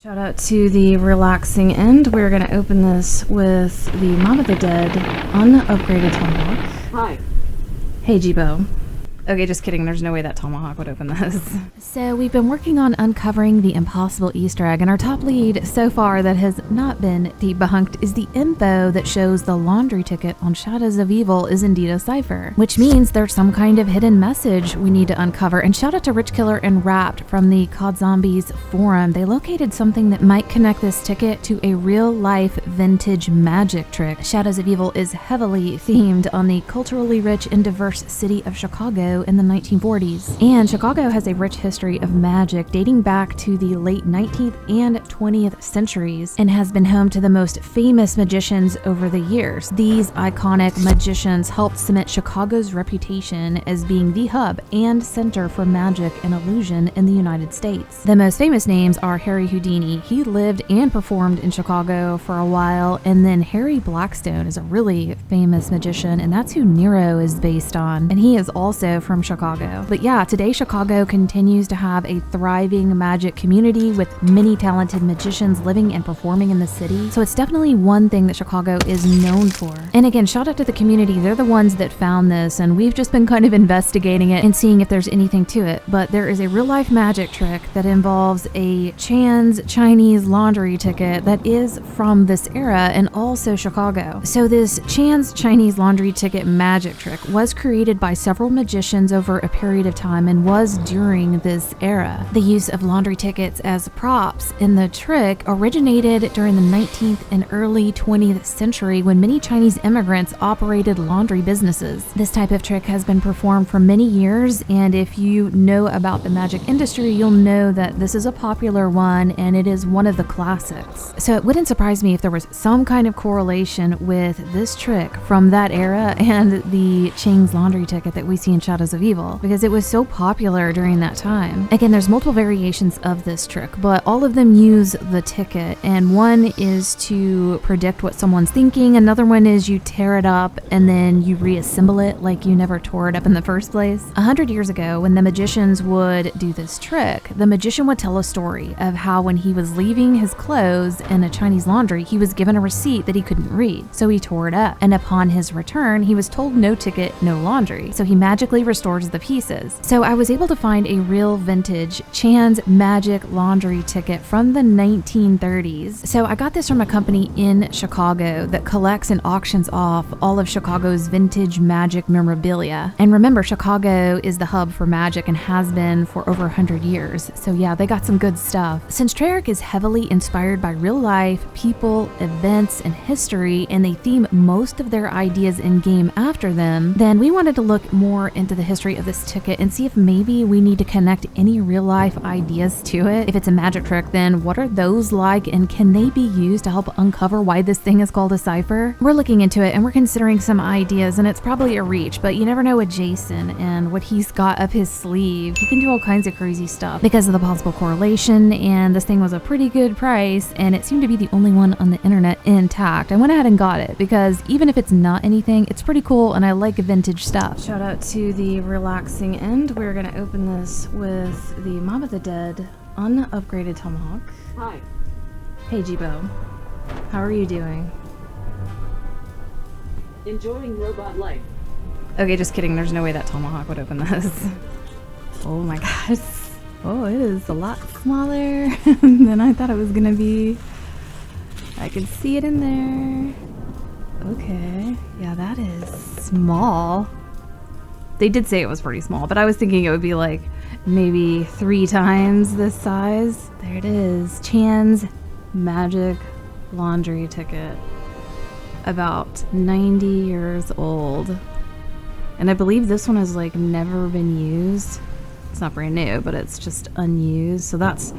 Shout out to the relaxing end. We're going to open this with the Mom of the Dead unupgraded tomahawk. Hi. Hey, Jibo. Okay, just kidding. There's no way that tomahawk would open this. So we've been working on uncovering the impossible Easter egg, and our top lead so far that has not been debunked is the info that shows the laundry ticket on Shadows of Evil is indeed a cipher, which means there's some kind of hidden message we need to uncover. And shout out to Rich Killer and Wrapped from the COD Zombies forum. They located something that might connect this ticket to a real-life vintage magic trick. Shadows of Evil is heavily themed on the culturally rich and diverse city of Chicago in the 1940s. And Chicago has a rich history of magic dating back to the late 19th and 20th centuries and has been home to the most famous magicians over the years. These iconic magicians helped cement Chicago's reputation as being the hub and center for magic and illusion in the United States. The most famous names are Harry Houdini. He lived and performed in Chicago for a while, and then Harry Blackstone is a really famous magician, and that's who Nero is based on, and he is also from Chicago. But yeah, today Chicago continues to have a thriving magic community with many talented magicians living and performing in the city. So it's definitely one thing that Chicago is known for. And again, shout out to the community. They're the ones that found this, and we've just been kind of investigating it and seeing if there's anything to it. But there is a real life magic trick that involves a CHANG Chinese laundry ticket that is from this era and also Chicago. So this CHANG Chinese laundry ticket magic trick was created by several magicians over a period of time and was during this era. The use of laundry tickets as props in the trick originated during the 19th and early 20th century when many Chinese immigrants operated laundry businesses. This type of trick has been performed for many years, and if you know about the magic industry, you'll know that this is a popular one and it is one of the classics. So it wouldn't surprise me if there was some kind of correlation with this trick from that era and the Chang's laundry ticket that we see in Shadows of Evil, because it was so popular during that time. Again, there's multiple variations of this trick, but all of them use the ticket, and one is to predict what someone's thinking, another one is you tear it up and then you reassemble it like you never tore it up in the first place. 100 years ago, when the magicians would do this trick, the magician would tell a story of how when he was leaving his clothes in a Chinese laundry, he was given a receipt that he couldn't read, so he tore it up, and upon his return, he was told no ticket, no laundry, so he magically restores the pieces. So I was able to find a real vintage CHANG magic laundry ticket from the 1930s. So I got this from a company in Chicago that collects and auctions off all of Chicago's vintage magic memorabilia. And remember, Chicago is the hub for magic and has been for over 100 years. So yeah, they got some good stuff. Since Treyarch is heavily inspired by real life, people, events, and history, and they theme most of their ideas in game after them, then we wanted to look more into the history of this ticket and see if maybe we need to connect any real life ideas to it. If it's a magic trick, then what are those like, and can they be used to help uncover why this thing is called a cipher? We're looking into it and we're considering some ideas, and it's probably a reach, but you never know with Jason and what he's got up his sleeve. He can do all kinds of crazy stuff because of the possible correlation, and this thing was a pretty good price and it seemed to be the only one on the internet intact. I went ahead and got it because even if it's not anything, it's pretty cool and I like vintage stuff. Shout out to the relaxing end. We're going to open this with the Mom of the Dead unupgraded tomahawk. Hi. Hey, Jibo. How are you doing? Enjoying robot life. Okay, just kidding. There's no way that tomahawk would open this. Oh my gosh. Oh, it is a lot smaller than I thought it was gonna be. I can see it in there. Okay. Yeah, that is small. They did say it was pretty small, but I was thinking it would be like maybe 3 times this size. There it is. Chan's magic laundry ticket. About 90 years old. And I believe this one has like never been used. It's not brand new, but it's just unused. So that's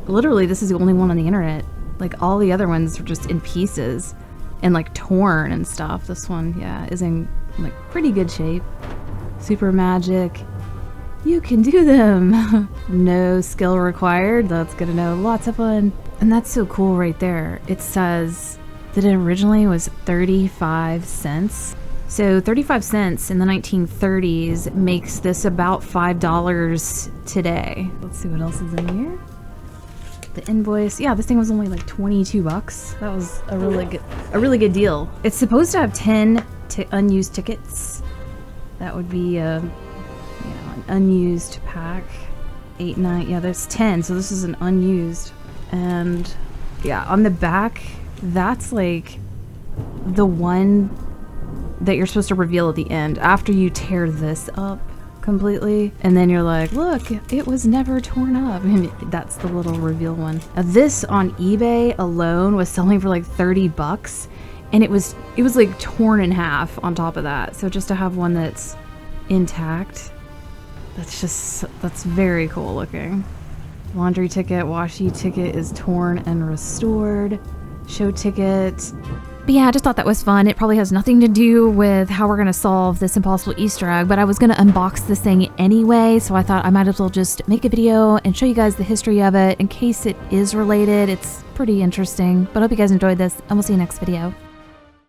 literally, this is the only one on the internet. Like all the other ones are just in pieces and like torn and stuff. This one, yeah, is in like pretty good shape. Super magic. You can do them. No skill required. That's good to know. Lots of fun. And that's so cool right there. It says that it originally was 35 cents. So 35 cents in the 1930s makes this about $5 today. Let's see what else is in here. The invoice. Yeah, this thing was only like 22 bucks. That was a really good deal. It's supposed to have 10 unused tickets. That would be an unused pack. 8, 9. Yeah, there's 10. So this is an unused. And yeah, on the back, that's like the one that you're supposed to reveal at the end after you tear this up completely, and then you're like, look, it was never torn up. And that's the little reveal one. Now, this on eBay alone was selling for like 30 bucks, and it was like torn in half on top of that. So just to have one that's intact, that's very cool looking. Laundry ticket, washi ticket is torn and restored. Show ticket. But yeah, I just thought that was fun. It probably has nothing to do with how we're going to solve this impossible Easter egg, but I was going to unbox this thing anyway, so I thought I might as well just make a video and show you guys the history of it in case it is related. It's pretty interesting, but I hope you guys enjoyed this, and we'll see you next video.